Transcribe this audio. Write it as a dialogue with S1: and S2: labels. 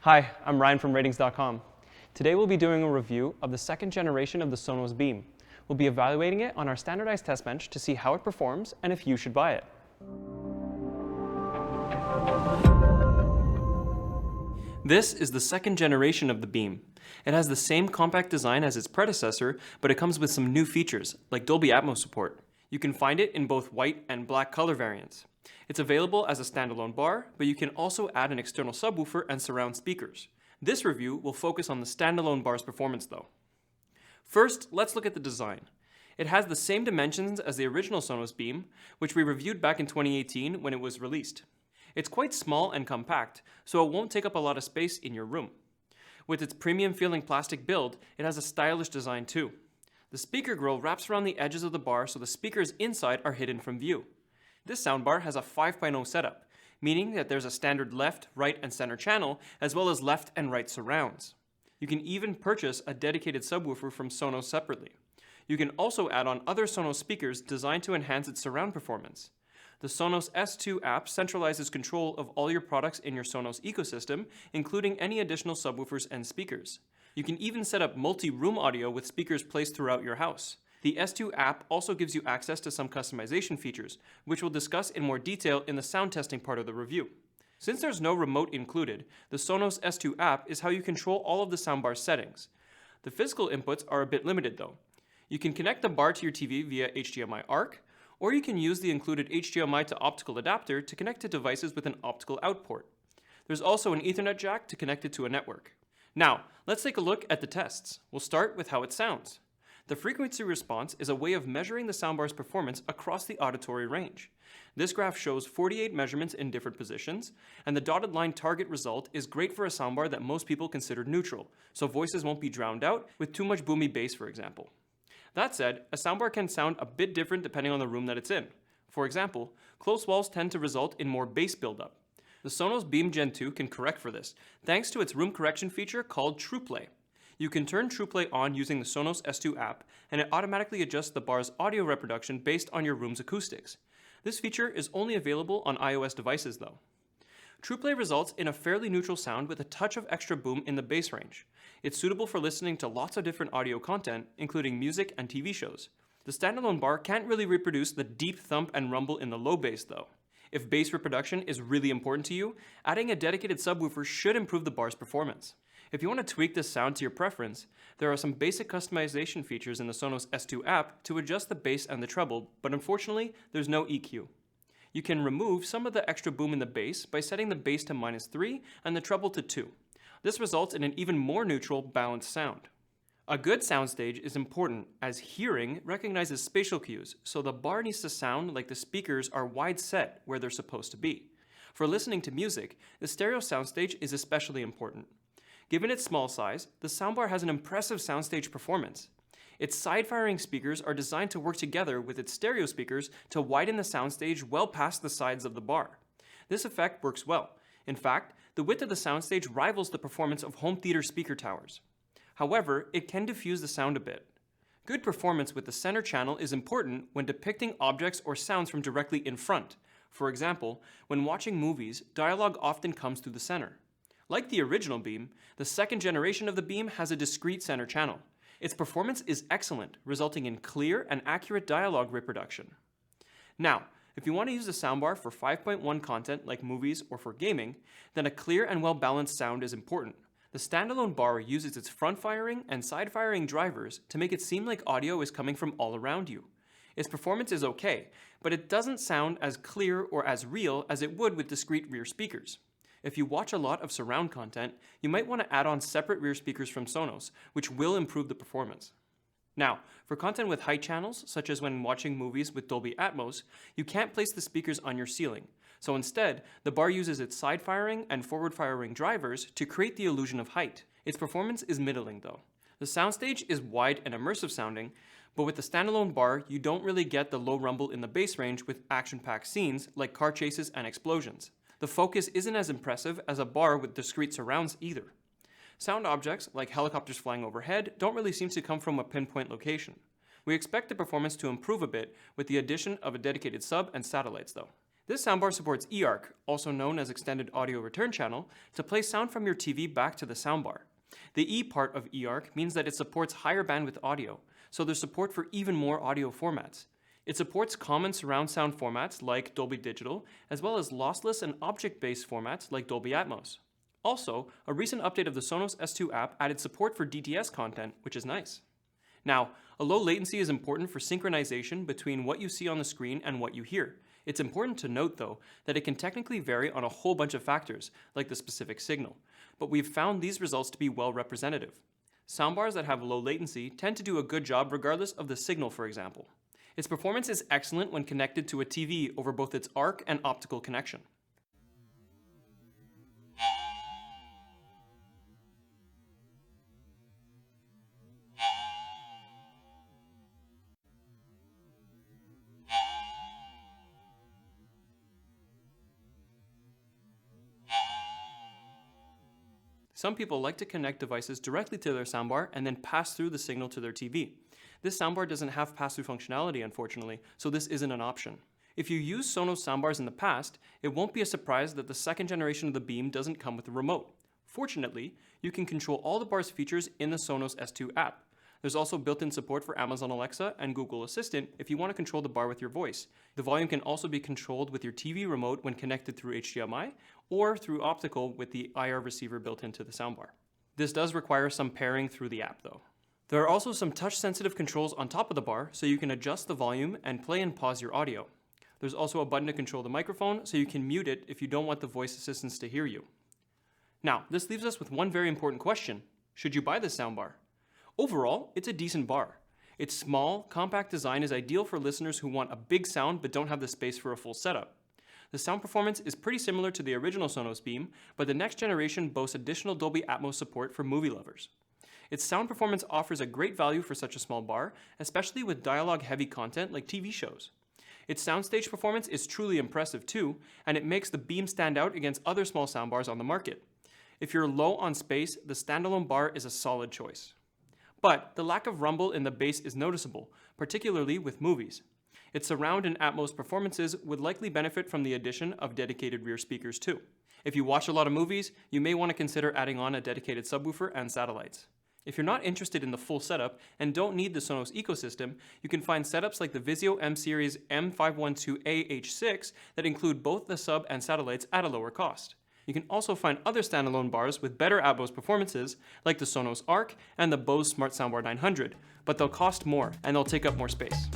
S1: Hi, I'm Ryan from RTINGS.com. Today we'll be doing a review of the second generation of the Sonos Beam. We'll be evaluating it on our standardized test bench to see how it performs and if you should buy it. This is the second generation of the Beam. It has the same compact design as its predecessor, but it comes with some new features, like Dolby Atmos support. You can find it in both white and black color variants. It's available as a standalone bar, but you can also add an external subwoofer and surround speakers. This review will focus on the standalone bar's performance though. First, let's look at the design. It has the same dimensions as the original Sonos Beam, which we reviewed back in 2018 when it was released. It's quite small and compact, so it won't take up a lot of space in your room. With its premium feeling plastic build, it has a stylish design too. The speaker grill wraps around the edges of the bar so the speakers inside are hidden from view. This soundbar has a 5.0 setup, meaning that there's a standard left, right, and center channel, as well as left and right surrounds. You can even purchase a dedicated subwoofer from Sonos separately. You can also add on other Sonos speakers designed to enhance its surround performance. The Sonos S2 app centralizes control of all your products in your Sonos ecosystem, including any additional subwoofers and speakers. You can even set up multi-room audio with speakers placed throughout your house. The S2 app also gives you access to some customization features, which we'll discuss in more detail in the sound testing part of the review. Since there's no remote included, the Sonos S2 app is how you control all of the soundbar settings. The physical inputs are a bit limited though. You can connect the bar to your TV via HDMI ARC, or you can use the included HDMI to optical adapter to connect to devices with an optical out port. There's also an Ethernet jack to connect it to a network. Now, let's take a look at the tests. We'll start with how it sounds. The frequency response is a way of measuring the soundbar's performance across the auditory range. This graph shows 48 measurements in different positions, and the dotted line target result is great for a soundbar that most people consider neutral, so voices won't be drowned out with too much boomy bass, for example. That said, a soundbar can sound a bit different depending on the room that it's in. For example, close walls tend to result in more bass buildup. The Sonos Beam Gen 2 can correct for this, thanks to its room correction feature called TruePlay. You can turn TruePlay on using the Sonos S2 app, and it automatically adjusts the bar's audio reproduction based on your room's acoustics. This feature is only available on iOS devices though. TruePlay results in a fairly neutral sound with a touch of extra boom in the bass range. It's suitable for listening to lots of different audio content, including music and TV shows. The standalone bar can't really reproduce the deep thump and rumble in the low bass though. If bass reproduction is really important to you, adding a dedicated subwoofer should improve the bar's performance. If you want to tweak this sound to your preference, there are some basic customization features in the Sonos S2 app to adjust the bass and the treble, but unfortunately, there's no EQ. You can remove some of the extra boom in the bass by setting the bass to -3 and the treble to 2. This results in an even more neutral, balanced sound. A good soundstage is important as hearing recognizes spatial cues, so the bar needs to sound like the speakers are wide set where they're supposed to be. For listening to music, the stereo soundstage is especially important. Given its small size, the soundbar has an impressive soundstage performance. Its side-firing speakers are designed to work together with its stereo speakers to widen the soundstage well past the sides of the bar. This effect works well. In fact, the width of the soundstage rivals the performance of home theater speaker towers. However, it can diffuse the sound a bit. Good performance with the center channel is important when depicting objects or sounds from directly in front. For example, when watching movies, dialogue often comes through the center. Like the original Beam, the second generation of the Beam has a discrete center channel. Its performance is excellent, resulting in clear and accurate dialogue reproduction. Now, if you want to use the soundbar for 5.1 content like movies or for gaming, then a clear and well-balanced sound is important. The standalone bar uses its front-firing and side-firing drivers to make it seem like audio is coming from all around you. Its performance is okay, but it doesn't sound as clear or as real as it would with discrete rear speakers. If you watch a lot of surround content, you might want to add on separate rear speakers from Sonos, which will improve the performance. Now, for content with height channels, such as when watching movies with Dolby Atmos, you can't place the speakers on your ceiling. So instead, the bar uses its side-firing and forward-firing drivers to create the illusion of height. Its performance is middling though. The soundstage is wide and immersive sounding, but with the standalone bar, you don't really get the low rumble in the bass range with action-packed scenes like car chases and explosions. The focus isn't as impressive as a bar with discrete surrounds either. Sound objects, like helicopters flying overhead, don't really seem to come from a pinpoint location. We expect the performance to improve a bit with the addition of a dedicated sub and satellites though. This soundbar supports eARC, also known as Extended Audio Return Channel, to play sound from your TV back to the soundbar. The E part of eARC means that it supports higher bandwidth audio, so there's support for even more audio formats. It supports common surround sound formats like Dolby Digital, as well as lossless and object-based formats like Dolby Atmos. Also, a recent update of the Sonos S2 app added support for DTS content, which is nice. Now, a low latency is important for synchronization between what you see on the screen and what you hear. It's important to note, though, that it can technically vary on a whole bunch of factors, like the specific signal, but we've found these results to be well representative. Soundbars that have low latency tend to do a good job regardless of the signal, for example. Its performance is excellent when connected to a TV over both its ARC and optical connection. Some people like to connect devices directly to their soundbar and then pass through the signal to their TV. This soundbar doesn't have pass-through functionality, unfortunately, so this isn't an option. If you used Sonos soundbars in the past, it won't be a surprise that the second generation of the Beam doesn't come with a remote. Fortunately, you can control all the bar's features in the Sonos S2 app. There's also built-in support for Amazon Alexa and Google Assistant if you want to control the bar with your voice. The volume can also be controlled with your TV remote when connected through HDMI or through optical with the IR receiver built into the soundbar. This does require some pairing through the app though. There are also some touch-sensitive controls on top of the bar so you can adjust the volume and play and pause your audio. There's also a button to control the microphone so you can mute it if you don't want the voice assistants to hear you. Now, this leaves us with one very important question. Should you buy this soundbar? Overall, it's a decent bar. Its small, compact design is ideal for listeners who want a big sound but don't have the space for a full setup. The sound performance is pretty similar to the original Sonos Beam, but the next generation boasts additional Dolby Atmos support for movie lovers. Its sound performance offers a great value for such a small bar, especially with dialogue-heavy content like TV shows. Its soundstage performance is truly impressive too, and it makes the Beam stand out against other small soundbars on the market. If you're low on space, the standalone bar is a solid choice. But the lack of rumble in the bass is noticeable, particularly with movies. Its surround and Atmos performances would likely benefit from the addition of dedicated rear speakers too. If you watch a lot of movies, you may want to consider adding on a dedicated subwoofer and satellites. If you're not interested in the full setup and don't need the Sonos ecosystem, you can find setups like the Vizio M-Series M512AH6 that include both the sub and satellites at a lower cost. You can also find other standalone bars with better Atmos performances, like the Sonos Arc and the Bose Smart Soundbar 900, but they'll cost more and they'll take up more space.